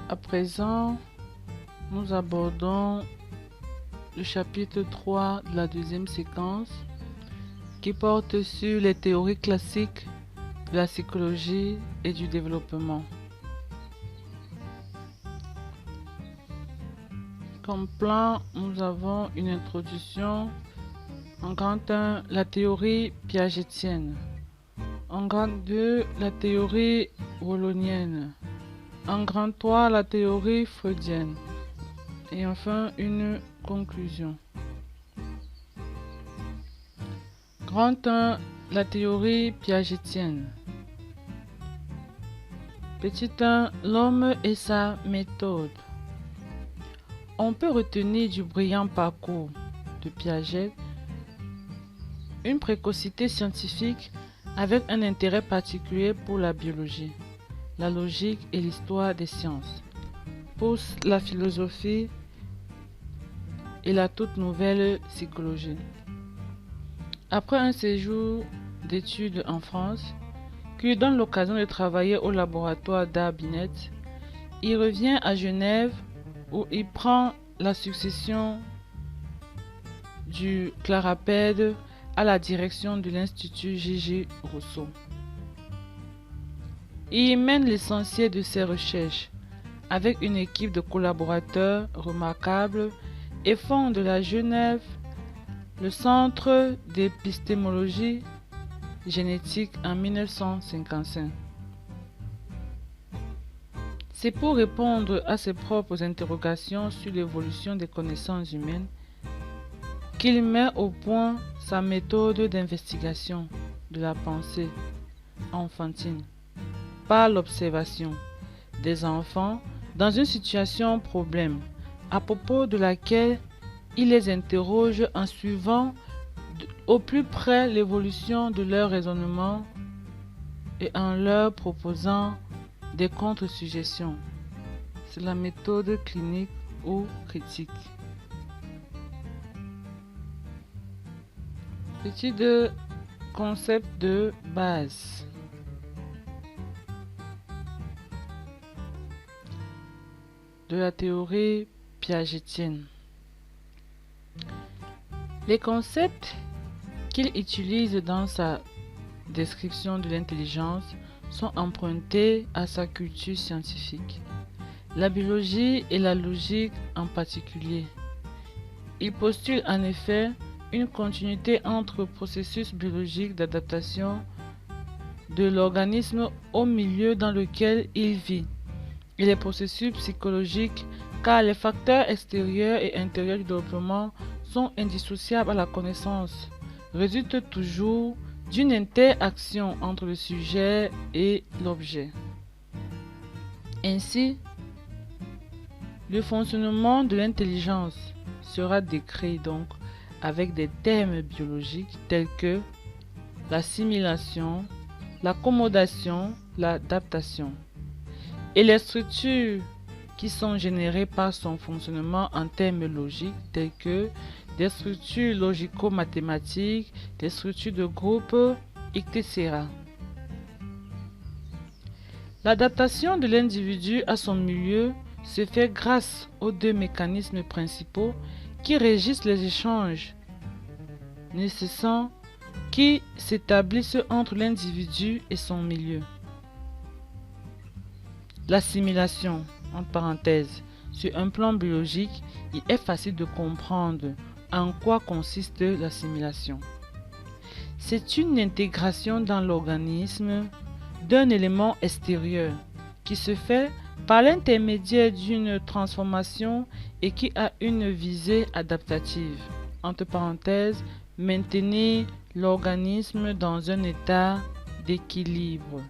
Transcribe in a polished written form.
À présent, nous abordons le chapitre 3 de la deuxième séquence qui porte sur les théories classiques de la psychologie et du développement. Comme plan, nous avons une introduction. En grand 1, la théorie piagetienne. En grand 2, la théorie wolonienne. En grand 3, la théorie freudienne. Et enfin, une conclusion. Grand 1, la théorie piagetienne. Petit 1, l'homme et sa méthode. On peut retenir du brillant parcours de Piaget une précocité scientifique avec un intérêt particulier pour la biologie, la logique et l'histoire des sciences, pour la philosophie et la toute nouvelle psychologie. Après un séjour d'études en France, qui lui donne l'occasion de travailler au laboratoire d'Art Binet, il revient à Genève où il prend la succession du Clarapède à la direction de l'Institut J.J. Rousseau. Il y mène l'essentiel de ses recherches avec une équipe de collaborateurs remarquables et fonde à Genève le Centre d'épistémologie génétique en 1955. C'est pour répondre à ses propres interrogations sur l'évolution des connaissances humaines qu'il met au point sa méthode d'investigation de la pensée enfantine par l'observation des enfants dans une situation problème à propos de laquelle il les interroge en suivant au plus près l'évolution de leur raisonnement et en leur proposant des contre-suggestions. C'est la méthode clinique ou critique. Petit 2, concept de base. De la théorie piagetienne. Les concepts qu'il utilise dans sa description de l'intelligence sont empruntés à sa culture scientifique, la biologie et la logique en particulier. Il postule en effet une continuité entre le processus biologique d'adaptation de l'organisme au milieu dans lequel il vit et les processus psychologiques, car les facteurs extérieurs et intérieurs du développement sont indissociables à la connaissance, résultent toujours d'une interaction entre le sujet et l'objet. Ainsi, le fonctionnement de l'intelligence sera décrit donc avec des termes biologiques tels que l'assimilation, l'accommodation, l'adaptation, et les structures qui sont générées par son fonctionnement en termes logiques tels que des structures logico-mathématiques, des structures de groupe, etc. L'adaptation de l'individu à son milieu se fait grâce aux deux mécanismes principaux qui régissent les échanges nécessaires qui s'établissent entre l'individu et son milieu. L'assimilation, entre parenthèses, sur un plan biologique, il est facile de comprendre en quoi consiste l'assimilation. C'est une intégration dans l'organisme d'un élément extérieur qui se fait par l'intermédiaire d'une transformation et qui a une visée adaptative, entre parenthèses, maintenir l'organisme dans un état d'équilibre.